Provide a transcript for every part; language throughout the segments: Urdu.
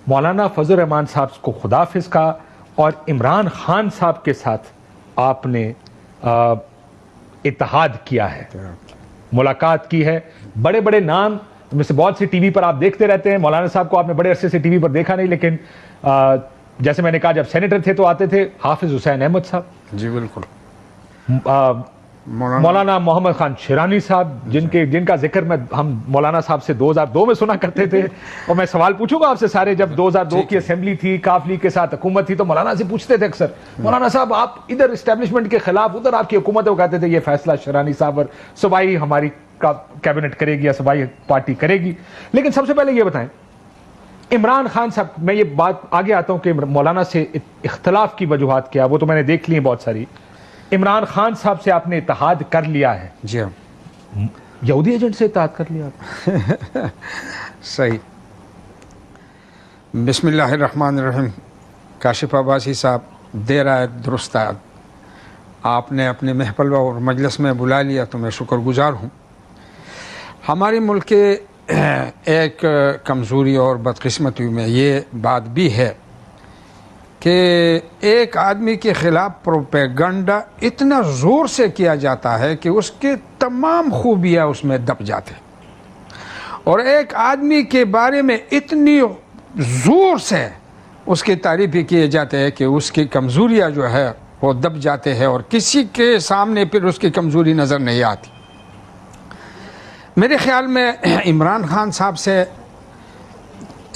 مولانا فضل الرحمان صاحب کو خدا حافظ کہا اور عمران خان صاحب کے ساتھ آپ نے اتحاد کیا ہے، ملاقات کی ہے. بڑے بڑے نام میں سے بہت سی ٹی وی پر آپ دیکھتے رہتے ہیں. مولانا صاحب کو آپ نے بڑے عرصے سے ٹی وی پر دیکھا نہیں، لیکن جیسے میں نے کہا جب سینیٹر تھے تو آتے تھے. حافظ حسین احمد صاحب، جی بالکل، مولانا محمد خان شیرانی صاحب، جن کا ذکر ہم مولانا صاحب سے 2002 میں سنا کرتے تھے. اور میں سوال پوچھوں گا آپ سے سارے، جب 2002 کی اسمبلی تھی، کاف لیگ کے ساتھ حکومت تھی، تو مولانا سے پوچھتے تھے اکثر، مولانا صاحب آپ ادھر اسٹیبلشمنٹ کے خلاف، ادھر آپ کی حکومت ہے. وہ کہتے تھے یہ فیصلہ شیرانی صاحب اور صوبائی ہماری کیبنٹ کرے گی یا صوبائی پارٹی کرے گی. لیکن سب سے پہلے یہ بتائیں عمران خان صاحب، میں یہ بات آگے آتا ہوں کہ مولانا سے اختلاف کی وجوہات کیا، وہ تو میں نے دیکھ لی ہیں بہت ساری. عمران خان صاحب سے آپ نے اتحاد کر لیا ہے. جی ہاں، یہودی ایجنٹ سے اتحاد کر لیا آپ؟ صحیح. بسم اللہ الرحمن الرحیم. کاشف عباسی صاحب، دیر آئے درست آئے. آپ نے اپنے محفل اور مجلس میں بلا لیا تو میں شکر گزار ہوں. ہمارے ملک کے ایک کمزوری اور بدقسمتی میں یہ بات بھی ہے کہ ایک آدمی کے خلاف پروپیگنڈا اتنا زور سے کیا جاتا ہے کہ اس کے تمام خوبیاں اس میں دب جاتے ہیں، اور ایک آدمی کے بارے میں اتنی زور سے اس کی تعریفیں کیے جاتے ہیں کہ اس کی کمزوریاں جو ہے وہ دب جاتے ہیں اور کسی کے سامنے پھر اس کی کمزوری نظر نہیں آتی. میرے خیال میں عمران خان صاحب سے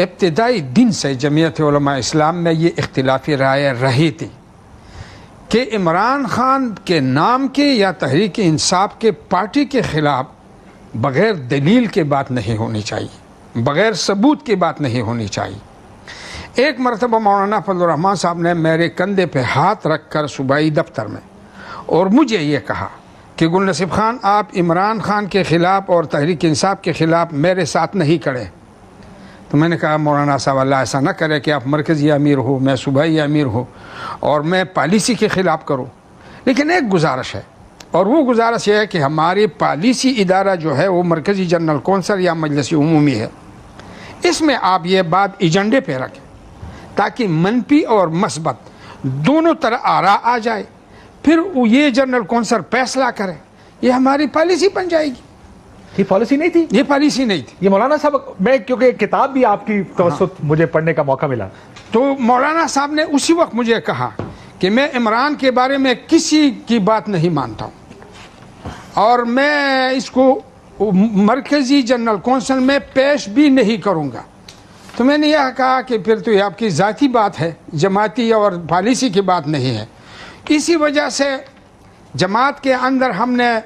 ابتدائی دن سے جمعیت علماء اسلام میں یہ اختلافی رائے رہی تھی کہ عمران خان کے نام کے یا تحریک انصاف کے پارٹی کے خلاف بغیر دلیل کے بات نہیں ہونی چاہیے، بغیر ثبوت کی بات نہیں ہونی چاہیے. ایک مرتبہ مولانا فضل الرحمان صاحب نے میرے کندھے پہ ہاتھ رکھ کر صوبائی دفتر میں اور مجھے یہ کہا کہ گل نصیب خان، آپ عمران خان کے خلاف اور تحریک انصاف کے خلاف میرے ساتھ نہیں کھڑے. تو میں نے کہا مولانا صاحب اللہ ایسا نہ کرے کہ آپ مرکزی امیر ہو، میں صوبائی امیر ہو اور میں پالیسی کے خلاف کروں. لیکن ایک گزارش ہے، اور وہ گزارش یہ ہے کہ ہماری پالیسی ادارہ جو ہے وہ مرکزی جنرل کونسل یا مجلس عمومی ہے. اس میں آپ یہ بات ایجنڈے پہ رکھیں تاکہ منفی اور مثبت دونوں طرح آراء آ جائے، پھر یہ جنرل کونسل فیصلہ کرے. یہ ہماری پالیسی بن جائے گی. یہ پالیسی نہیں تھی، یہ پالیسی نہیں تھی. یہ مولانا صاحب، میں کیونکہ کتاب بھی آپ کی توسط مجھے پڑھنے کا موقع ملا، تو مولانا صاحب نے اسی وقت مجھے کہا کہ میں عمران کے بارے میں کسی کی بات نہیں مانتا ہوں اور میں اس کو مرکزی جنرل کونسل میں پیش بھی نہیں کروں گا. تو میں نے یہ کہا کہ پھر تو یہ آپ کی ذاتی بات ہے، جماعتی اور پالیسی کی بات نہیں ہے. اسی وجہ سے جماعت کے اندر ہم نے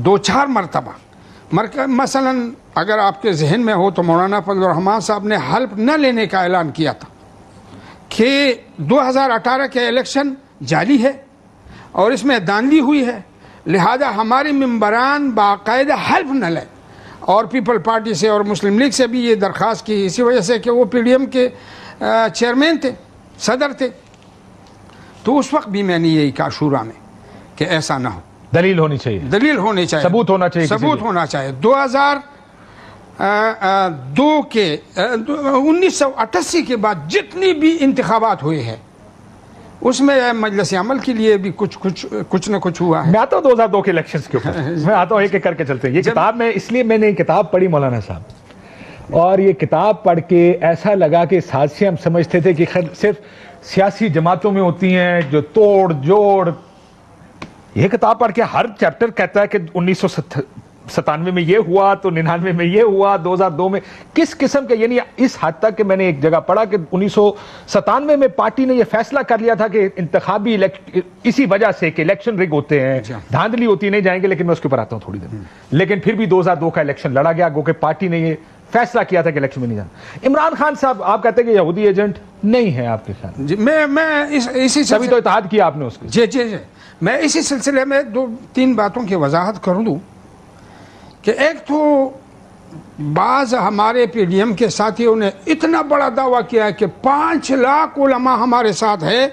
2-4 مرتبہ مثلا اگر آپ کے ذہن میں ہو تو مولانا فضل الرحمان صاحب نے حلف نہ لینے کا اعلان کیا تھا کہ 2018 کے الیکشن جعلی ہے اور اس میں دھاندلی ہوئی ہے، لہذا ہمارے ممبران باقاعدہ حلف نہ لیں. اور پیپل پارٹی سے اور مسلم لیگ سے بھی یہ درخواست کی، اسی وجہ سے کہ وہ پی ڈی ایم کے چیئرمین تھے، صدر تھے. تو اس وقت بھی میں نے یہی کہا شورا میں کہ ایسا نہ ہو، دلیل ہونی چاہیے، دلیل ہونی چاہیے، ثبوت ہونا چاہیے، ثبوت ہونا چاہیے. 2002 کے 1988 کے بعد جتنی بھی انتخابات ہوئے ہیں اس میں مجلس عمل کے لیے بھی کچھ نہ کچھ ہوا ہے. میں آتا ہوں 2002 کے الیکشنز کے اوپر، میں آتا ہوں ایک ایک کر کے چلتے ہیں. یہ کتاب میں اس لیے میں نے کتاب پڑھی مولانا صاحب، اور یہ کتاب پڑھ کے ایسا لگا کہ اس حادثے ہم سمجھتے تھے کہ صرف سیاسی جماعتوں میں ہوتی ہیں جو توڑ جوڑ. یہ کتاب پڑھ کے ہر چیپٹر کہتا ہے کہ 1997 میں یہ ہوا تو 99 میں یہ ہوا، 2002 میں کس قسم کے، یعنی اس حد تک کہ میں نے ایک جگہ پڑھا کہ 1997 میں پارٹی نے یہ فیصلہ کر لیا تھا کہ انتخابی اسی وجہ سے کہ الیکشن رگ ہوتے ہیں، دھاندلی ہوتی، نہیں جائیں گے لیکن میں اس کے اوپر آتا ہوں تھوڑی دیر. لیکن پھر بھی 2002 کا الیکشن لڑا گیا، گو کہ پارٹی نے یہ فیصلہ کیا تھا کہ الیکشن میں نہیں جانا. عمران خان صاحب آپ کہتے ہیں کہ یہودی ایجنٹ نہیں ہے آپ کے ساتھ، جی میں اسی تبھی تو اتحاد کیا آپ نے اس کے. جی میں اسی سلسلے میں 2-3 باتوں کی وضاحت کر دوں کہ ایک تو بعض ہمارے پی ڈی ایم کے ساتھیوں نے اتنا بڑا دعویٰ کیا ہے کہ 5 لاکھ علماء ہمارے ساتھ ہیں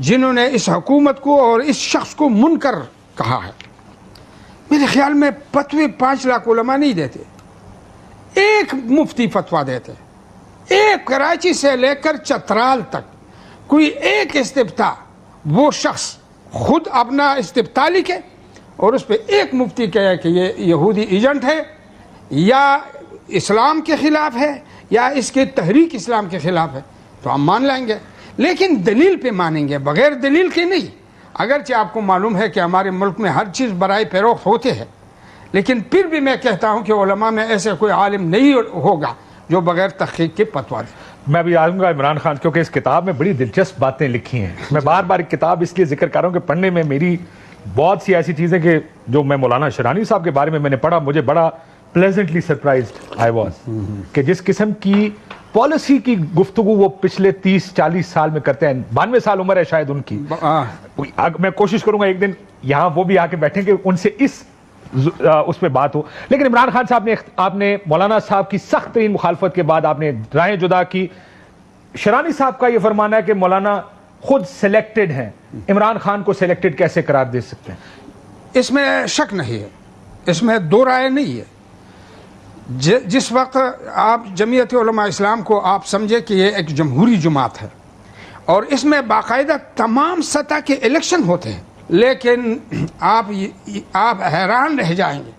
جنہوں نے اس حکومت کو اور اس شخص کو منکر کہا ہے. میرے خیال میں فتوی 5 لاکھ علماء نہیں دیتے، ایک مفتی فتویٰ دیتے، ایک کراچی سے لے کر چترال تک کوئی ایک استفتاء وہ شخص خود اپنا استفتاء لکھے اور اس پہ ایک مفتی کہے کہ یہ یہودی ایجنٹ ہے یا اسلام کے خلاف ہے یا اس کے تحریک اسلام کے خلاف ہے، تو ہم مان لیں گے، لیکن دلیل پہ مانیں گے، بغیر دلیل کے نہیں۔ اگرچہ آپ کو معلوم ہے کہ ہمارے ملک میں ہر چیز برائے فروخت ہوتے ہیں، لیکن پھر بھی میں کہتا ہوں کہ علماء میں ایسے کوئی عالم نہیں ہوگا جو بغیر تحقیق کے فتویٰ دے۔ میں بھی آؤں گا عمران خان، کیونکہ اس کتاب میں بڑی دلچسپ باتیں لکھی ہیں۔ میں بار بار ایک کتاب اس لیے ذکر کر رہا ہوں کہ پڑھنے میں میری بہت سی ایسی چیزیں کہ جو میں مولانا شرانی صاحب کے بارے میں نے پڑھا، مجھے بڑا پلیزنٹلی سرپرائزڈ آئی واز کہ جس قسم کی پالیسی کی گفتگو وہ پچھلے 30-40 سال میں کرتے ہیں۔ 92 سال عمر ہے شاید ان کی۔ میں کوشش کروں گا ایک دن یہاں وہ بھی آ کے بیٹھیں کہ ان سے اس پہ بات ہو۔ لیکن عمران خان صاحب آپ نے مولانا صاحب کی سخت ترین مخالفت کے بعد آپ نے رائے جدا کی۔ شرانی صاحب کا یہ فرمانا ہے کہ مولانا خود سلیکٹڈ ہیں، عمران خان کو سلیکٹڈ کیسے قرار دے سکتے ہیں؟ اس میں شک نہیں ہے، اس میں دو رائے نہیں ہے۔ جس وقت آپ جمعیت علماء اسلام کو آپ سمجھے کہ یہ ایک جمہوری جماعت ہے اور اس میں باقاعدہ تمام سطح کے الیکشن ہوتے ہیں، لیکن آپ حیران رہ جائیں گے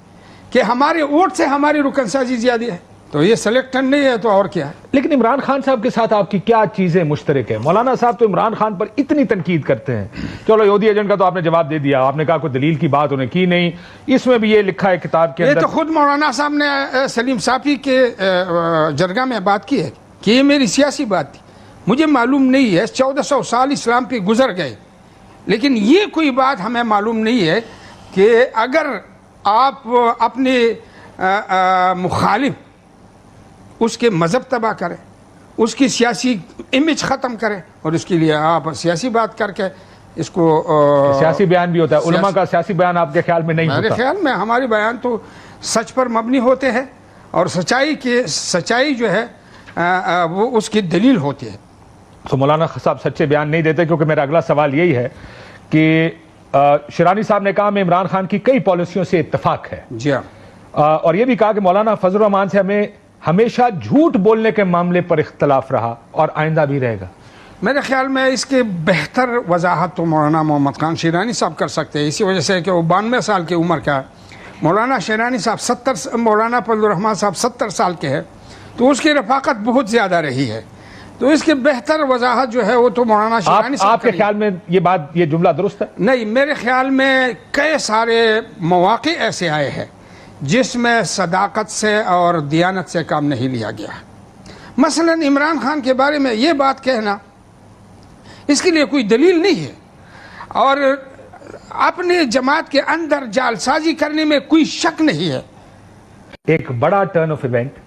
کہ ہمارے ووٹ سے ہماری رکن سازی زیادہ ہے، تو یہ سلیکٹڈ نہیں ہے تو اور کیا ہے؟ لیکن عمران خان صاحب کے ساتھ آپ کی کیا چیزیں مشترک ہیں؟ مولانا صاحب تو عمران خان پر اتنی تنقید کرتے ہیں، چلو یہودی ایجنٹ کا تو آپ نے جواب دے دیا، آپ نے کہا کوئی دلیل کی بات انہیں کی نہیں، اس میں بھی یہ لکھا ہے کتاب کے اندر۔ یہ تو خود مولانا صاحب نے سلیم صافی کے جرگہ میں بات کی ہے کہ یہ میری سیاسی بات تھی، مجھے معلوم نہیں ہے، 1400 سال اسلام پہ گزر گئے، لیکن یہ کوئی بات ہمیں معلوم نہیں ہے کہ اگر آپ اپنے مخالف اس کے مذہب تباہ کریں، اس کی سیاسی امیج ختم کریں اور اس کے لیے آپ سیاسی بات کر کے اس کو سیاسی بیان بھی ہوتا ہے، علماء کا سیاسی بیان آپ کے خیال میں نہیں ہوتا؟ میرے خیال میں ہمارے بیان تو سچ پر مبنی ہوتے ہیں اور سچائی جو ہے وہ اس کی دلیل ہوتی ہے۔ تو مولانا صاحب سچے بیان نہیں دیتے، کیونکہ میرا اگلا سوال یہی ہے کہ شرانی صاحب نے کہا میں عمران خان کی کئی پالیسیوں سے اتفاق ہے، جی ہاں، اور یہ بھی کہا کہ مولانا فضل الرحمان سے ہمیں ہمیشہ جھوٹ بولنے کے معاملے پر اختلاف رہا اور آئندہ بھی رہے گا۔ میرے خیال میں اس کے بہتر وضاحت تو مولانا محمد خان شیرانی صاحب کر سکتے ہیں، اسی وجہ سے کہ وہ 92 سال کی عمر کا ہے، مولانا شیرانی صاحب مولانا فضل الرحمان صاحب 70 سال کے ہیں، تو اس کی رفاقت بہت زیادہ رہی ہے، تو اس کی بہتر وضاحت جو ہے وہ تو مولانا شیرانی صاحب۔ آپ کے خیال میں یہ جملہ درست ہے؟ نہیں، میرے خیال میں کئی سارے مواقع ایسے آئے ہیں جس میں صداقت سے اور دیانت سے کام نہیں لیا گیا۔ مثلا عمران خان کے بارے میں یہ بات کہنا اس کے لیے کوئی دلیل نہیں ہے، اور اپنے جماعت کے اندر جعل سازی کرنے میں کوئی شک نہیں ہے۔ ایک بڑا ٹرن آف ایونٹ